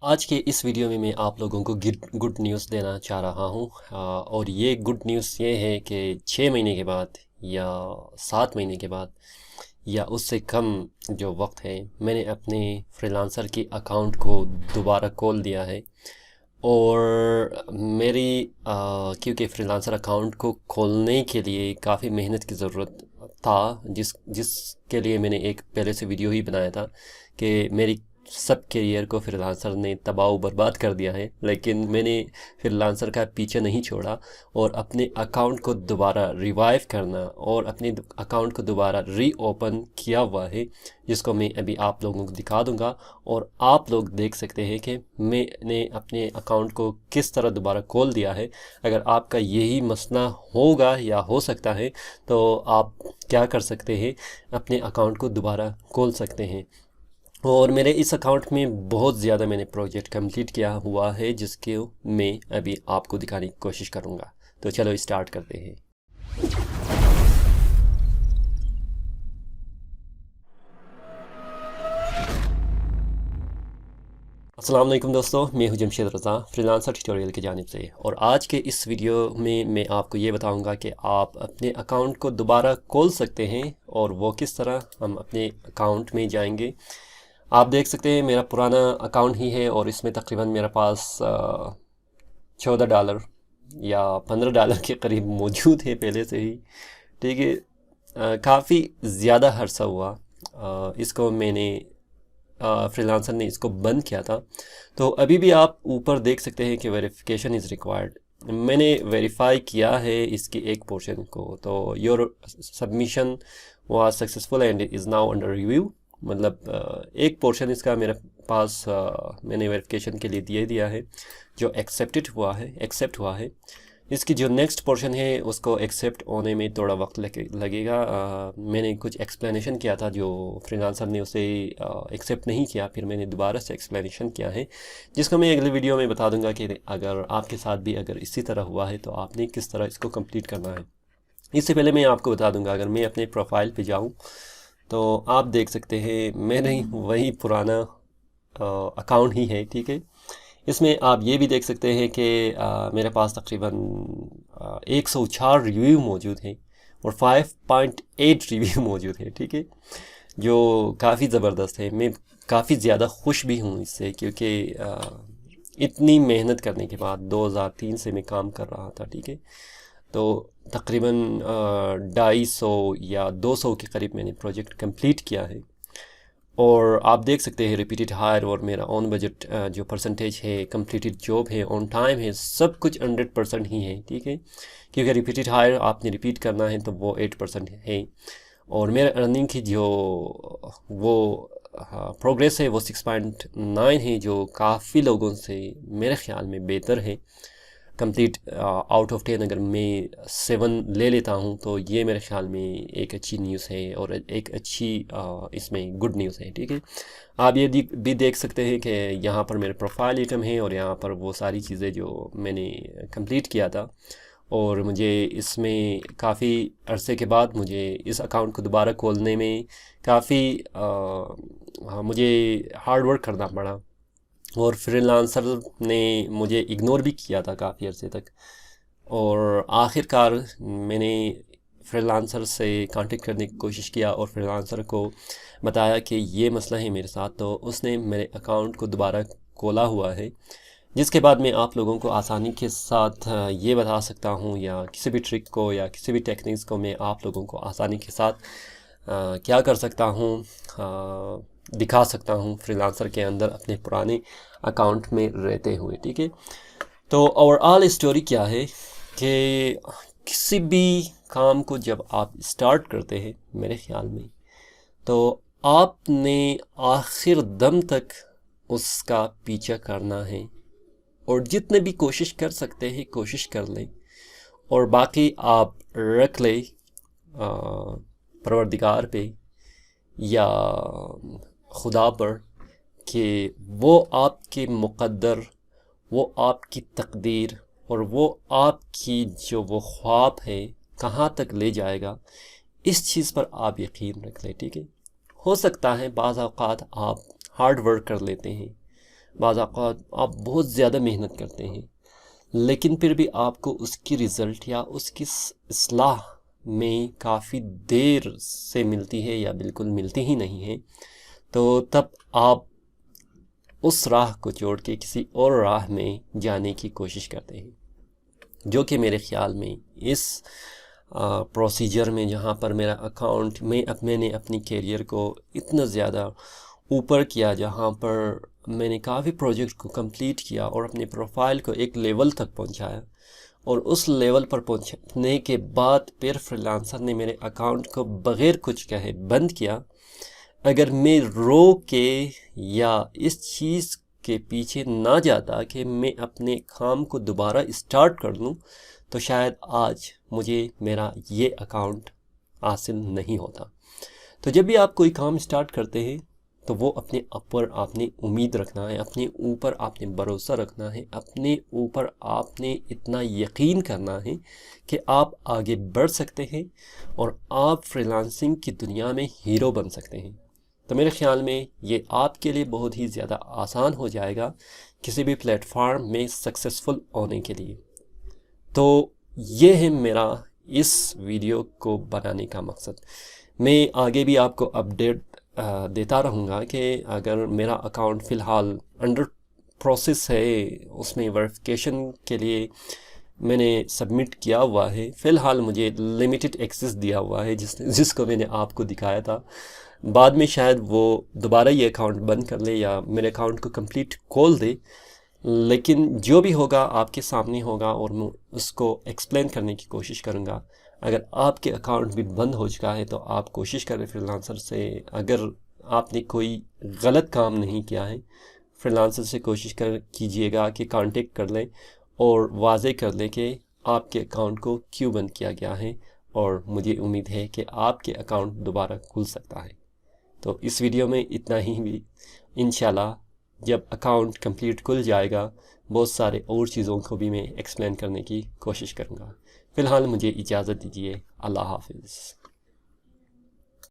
آج کے اس ویڈیو میں آپ لوگوں کو گڈ نیوز دینا چاہ رہا ہوں اور یہ گڈ نیوز یہ ہے کہ 6 مہینے کے بعد یا 7 مہینے کے بعد یا اس سے کم جو وقت ہے میں نے اپنے فری لانسر کی اکاؤنٹ کو دوبارہ کھول دیا ہے۔ اور میری کیونکہ فری لانسر اکاؤنٹ کو کھولنے کے لیے کافی محنت کی ضرورت تھا، جس کے لیے میں نے ایک پہلے سے ویڈیو ہی بنایا تھا کہ میری سب کیریئر کو فری لانسر نے تباہ و برباد کر دیا ہے، لیکن میں نے فری لانسر کا پیچھے نہیں چھوڑا اور اپنے اکاؤنٹ کو دوبارہ ریوائیو کرنا اور اپنے اکاؤنٹ کو دوبارہ ری اوپن کیا ہوا ہے، جس کو میں ابھی آپ لوگوں کو دکھا دوں گا اور آپ لوگ دیکھ سکتے ہیں کہ میں نے اپنے اکاؤنٹ کو کس طرح دوبارہ کھول دیا ہے۔ اگر آپ کا یہی مسئلہ ہوگا یا ہو سکتا ہے تو آپ کیا کر سکتے ہیں، اپنے اکاؤنٹ کو دوبارہ کھول سکتے ہیں۔ اور میرے اس اکاؤنٹ میں بہت زیادہ میں نے پروجیکٹ کمپلیٹ کیا ہوا ہے، جس کو میں ابھی آپ کو دکھانے کی کوشش کروں گا۔ تو چلو اسٹارٹ کرتے ہیں۔ السلام علیکم دوستو، میں ہوں جمشید رضا فری لانسر ٹیوٹوریل کی جانب سے، اور آج کے اس ویڈیو میں آپ کو یہ بتاؤں گا کہ آپ اپنے اکاؤنٹ کو دوبارہ کھول سکتے ہیں، اور وہ کس طرح۔ ہم اپنے اکاؤنٹ میں جائیں گے۔ آپ دیکھ سکتے ہیں میرا پرانا اکاؤنٹ ہی ہے، اور اس میں تقریباً میرے پاس $14 یا $15 کے قریب موجود ہے پہلے سے ہی، ٹھیک ہے۔ کافی زیادہ عرصہ ہوا اس کو میں نے فری لانسر نے اس کو بند کیا تھا، تو ابھی بھی آپ اوپر دیکھ سکتے ہیں کہ ویریفیکیشن از ریکوائرڈ۔ میں نے ویریفائی کیا ہے اس کی ایک پورشن کو، تو your submission was successful and is now under review, مطلب ایک پورشن اس کا میرے پاس میں نے ویریفیکیشن کے لیے دیا ہے جو ایکسیپٹ ہوا ہے۔ اس کی جو نیکسٹ پورشن ہے اس کو ایکسیپٹ ہونے میں تھوڑا وقت لگے گا۔ میں نے کچھ ایکسپلینیشن کیا تھا، جو فری لانسر نے اسے ایکسیپٹ نہیں کیا، پھر میں نے دوبارہ سے ایکسپلینیشن کیا ہے، جس کو میں اگلے ویڈیو میں بتا دوں گا کہ اگر آپ کے ساتھ بھی اگر اسی طرح ہوا ہے تو آپ نے کس طرح اس کو کمپلیٹ کرنا ہے۔ اس سے پہلے میں آپ کو بتا دوں گا، اگر میں اپنے پروفائل پہ جاؤں تو آپ دیکھ سکتے ہیں میرے وہی پرانا اکاؤنٹ ہی ہے، ٹھیک ہے۔ اس میں آپ یہ بھی دیکھ سکتے ہیں کہ میرے پاس تقریباً 104 ریویو موجود ہیں اور 5.8 ریویو موجود ہیں، ٹھیک ہے، جو کافی زبردست ہے۔ میں کافی زیادہ خوش بھی ہوں اس سے، کیونکہ اتنی محنت کرنے کے بعد 2003 سے میں کام کر رہا تھا، ٹھیک ہے، تو تقریباً 250 یا 200 کے قریب میں نے پروجیکٹ کمپلیٹ کیا ہے۔ اور آپ دیکھ سکتے ہیں ریپیٹڈ ہائر اور میرا آن بجٹ جو پرسنٹیج ہے، کمپلیٹڈ جاب ہے، آن ٹائم ہے، سب کچھ 100% ہی ہے، ٹھیک ہے، کیونکہ ریپیٹڈ ہائر آپ نے ریپیٹ کرنا ہے تو وہ 8% ہے۔ اور میرا ارننگ کی جو وہ پروگریس ہے وہ 6.9 ہے، جو کافی لوگوں سے میرے خیال میں بہتر ہے۔ کمپلیٹ آؤٹ آف 10 اگر میں 7 لے لیتا ہوں تو یہ میرے خیال میں ایک اچھی نیوز ہے اور ایک اچھی اس میں گڈ نیوز ہے، ٹھیک ہے۔ آپ یہ بھی دیکھ سکتے ہیں کہ یہاں پر میرے پروفائل آئٹم ہے، اور یہاں پر وہ ساری چیزیں جو میں نے کمپلیٹ کیا تھا، اور مجھے اس میں کافی عرصے کے بعد مجھے اس اکاؤنٹ کو دوبارہ کھولنے میں کافی مجھے ہارڈ ورک کرنا پڑا، اور فری لانسر نے مجھے اگنور بھی کیا تھا کافی عرصے تک، اور آخر کار میں نے فری لانسر سے کانٹیکٹ کرنے کی کوشش کیا اور فری لانسر کو بتایا کہ یہ مسئلہ ہے میرے ساتھ، تو اس نے میرے اکاؤنٹ کو دوبارہ کھولا ہوا ہے، جس کے بعد میں آپ لوگوں کو آسانی کے ساتھ یہ بتا سکتا ہوں، یا کسی بھی ٹرک کو یا کسی بھی ٹیکنیکس کو میں آپ لوگوں کو آسانی کے ساتھ کیا کر سکتا ہوں، دکھا سکتا ہوں فری لانسر کے اندر اپنے پرانے اکاؤنٹ میں رہتے ہوئے، ٹھیک ہے۔ تو اوور آل اسٹوری کیا ہے کہ کسی بھی کام کو جب آپ اسٹارٹ کرتے ہیں، میرے خیال میں تو آپ نے آخر دم تک اس کا پیچھا کرنا ہے، اور جتنے بھی کوشش کر سکتے ہیں کوشش کر لیں، اور باقی آپ رکھ لیں پروردگار پہ یا خدا پر، کہ وہ آپ کے مقدر، وہ آپ کی تقدیر، اور وہ آپ کی جو وہ خواب ہے کہاں تک لے جائے گا، اس چیز پر آپ یقین رکھ لیں، ٹھیک ہے۔ ہو سکتا ہے بعض اوقات آپ ہارڈ ورک کر لیتے ہیں، بعض اوقات آپ بہت زیادہ محنت کرتے ہیں لیکن پھر بھی آپ کو اس کی رزلٹ یا اس کی اصلاح میں کافی دیر سے ملتی ہے یا بالکل ملتی ہی نہیں ہے، تو تب آپ اس راہ کو چھوڑ کے کسی اور راہ میں جانے کی کوشش کرتے ہیں، جو کہ میرے خیال میں اس پروسیجر میں جہاں پر میرا اکاؤنٹ میں نے اپنی کیریئر کو اتنا زیادہ اوپر کیا، جہاں پر میں نے کافی پروجیکٹ کو کمپلیٹ کیا اور اپنے پروفائل کو ایک لیول تک پہنچایا، اور اس لیول پر پہنچنے کے بعد پھر فری لانسر نے میرے اکاؤنٹ کو بغیر کچھ کہے بند کیا، اگر میں رو کے یا اس چیز کے پیچھے نہ جاتا کہ میں اپنے کام کو دوبارہ اسٹارٹ کر لوں، تو شاید آج مجھے میرا یہ اکاؤنٹ حاصل نہیں ہوتا۔ تو جب بھی آپ کوئی کام اسٹارٹ کرتے ہیں تو وہ اپنے اوپر آپ نے امید رکھنا ہے، اپنے اوپر آپ نے بھروسہ رکھنا ہے، اپنے اوپر آپ نے اتنا یقین کرنا ہے کہ آپ آگے بڑھ سکتے ہیں اور آپ فری لانسنگ کی دنیا میں ہیرو بن سکتے ہیں۔ تو میرے خیال میں یہ آپ کے لیے بہت ہی زیادہ آسان ہو جائے گا کسی بھی پلیٹ فارم میں سکسیسفل ہونے کے لیے۔ تو یہ ہے میرا اس ویڈیو کو بنانے کا مقصد۔ میں آگے بھی آپ کو اپڈیٹ دیتا رہوں گا کہ اگر میرا اکاؤنٹ فی الحال انڈر پروسیس ہے، اس میں ویریفیکیشن کے لیے میں نے سبمٹ کیا ہوا ہے، فی الحال مجھے لمیٹڈ ایکسیس دیا ہوا ہے جس کو میں نے آپ کو دکھایا تھا، بعد میں شاید وہ دوبارہ یہ اکاؤنٹ بند کر لے یا میرے اکاؤنٹ کو کمپلیٹ کھول دے، لیکن جو بھی ہوگا آپ کے سامنے ہوگا اور میں اس کو ایکسپلین کرنے کی کوشش کروں گا۔ اگر آپ کے اکاؤنٹ بھی بند ہو چکا ہے تو آپ کوشش کریں فری لانسر سے، اگر آپ نے کوئی غلط کام نہیں کیا ہے، فری لانسر سے کوشش کیجئے گا کہ کانٹیکٹ کر لیں اور واضح کر لیں کہ آپ کے اکاؤنٹ کو کیوں بند کیا گیا ہے، اور مجھے امید ہے کہ آپ کے اکاؤنٹ دوبارہ کھل سکتا ہے۔ تو اس ویڈیو میں اتنا ہی بھی، انشاءاللہ جب اکاؤنٹ کمپلیٹ کھل جائے گا بہت سارے اور چیزوں کو بھی میں ایکسپلین کرنے کی کوشش کروں گا۔ فی الحال مجھے اجازت دیجیے، اللہ حافظ۔